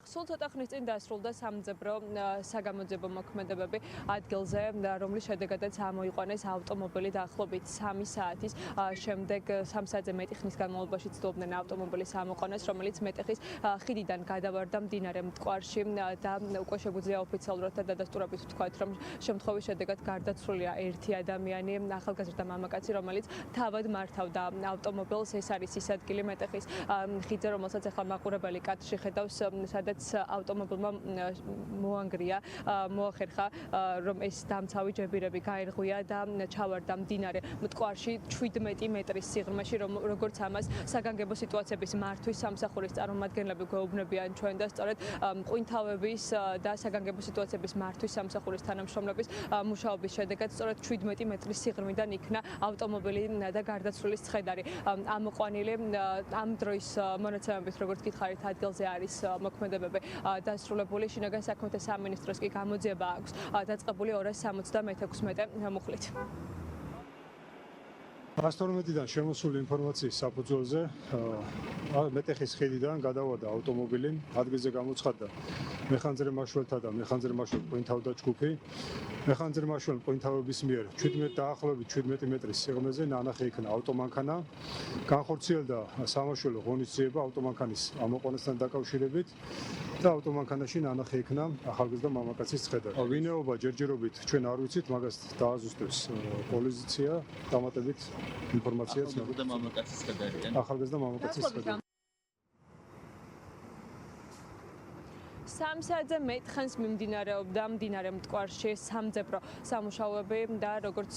სულ ცოტა ხნის წინ დასრულდა სამძებრო საგამოძიებო მოქმედებები ადგილზე, რომლის შედეგადაც ამოიყვანეს ავტომობილი დაახლოებით 3 საათის შემდეგ 3 საათზე მეტი ხნის განმავლობაში ცდილობდნენ ავტომობილის ამოყვანას, რომელიც მეტეხის ხიდიდან გადავარდა მდინარე მტკვარში და უკვე შეგვიძლია ოფიციალურად და დადასტურებით ვთქვათ, რომ შემთხვევის შედეგად გარდაცვლილია ერთი ადამიანი, ახალგაზრდა მამაკაცი, რომელიც თავად მართავდა ავტომობილს. ეს არის ის ადგილი მეტეხის ხიდზე, რომელსაც ახლა მაყურებელი კადრში ხედავს, სადაც ავტომობილმა მოახერხა, რომ ეს დამცავი ჯებირები გაერღვია და ჩავარდა მდინარე მტკვარში 17 მეტრის სიღრმეში, როგორც ამას საგანგებო სიტუაციების მართვის სამსახურის წარმომადგენლები გვეუბნებიან ჩვენ და სწორედ ყვინთავების და საგანგებო სიტუაციების მართვის სამსახურის თანამშრომლების მუშაობის შედეგად სწორედ 17 მეტრის სიღრმიდან იქნა ავტომობილი და გარდაცვლილის ცხედარი ამოყვანილი. ამ დროის მონაცემებით, როგორც გითხარით, ადგილზე არის მოქმედებები დასრულებული. შინაგან საქმეთა სამინისტროს კი გამოძიება აქვს დაწყებული 276 მუხლით. 112-დან შემოსული ინფორმაციის საფუძველზე მეტეხის ხიდიდან გადავარდა ავტომობილი, ადგილზე გამოცხადდა მეხანძრე მაშველთა და მეხანძრე მაშველ ყვინთავდა ჯგუფი. მეხანძრე მაშველ ყვინთავების მიერ 17 დაახლოებით 17 მეტრის სიღრმეზე ნანახი იქნა ავტომანქანა. განხორციელდა სამაშველო ღონისძიება ავტომანქანის ამოყვანასთან დაკავშირებით და ავტომანქანაში ნანახი იქნა ახალგაზრდა მამაკაცის ცხედარი. ვინაობა ჯერჯერობით ჩვენ არ ვიცით, მაგას დააზუსტებს პოლიცია, დამატებით ინფორმაციაც ახალგაზრდა მამაკაცის ცხედარიდან. ახალგაზრდა მამაკაცის ცხედარი. 3 საათზე მეტ ხანს მიმდინარეობდა მდინარე მტკვარში სამძებრო სამუშაოები და როგორც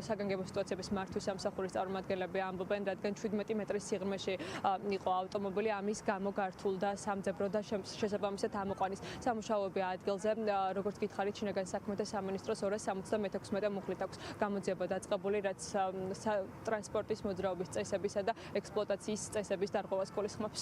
საგანგებო სიტუაციების მართვის სამსახურის წარმომადგენლები ამბობენ, რადგან 17 მეტრის სიღრმეში იყო ავტომობილი, ამის გამო გართულდა სამძებრო და შესაბამისად ამოყვანის სამუშაოები ადგილზე. როგორც გითხარით, შინაგან საქმეთა სამინისტროს 276 მუხლით აქვს გამოძიება დაწყებული, რაც ტრანსპორტის მოძრაობის წესებისა და ექსპლუატაციის წესების დარღვევას გულისხმობს.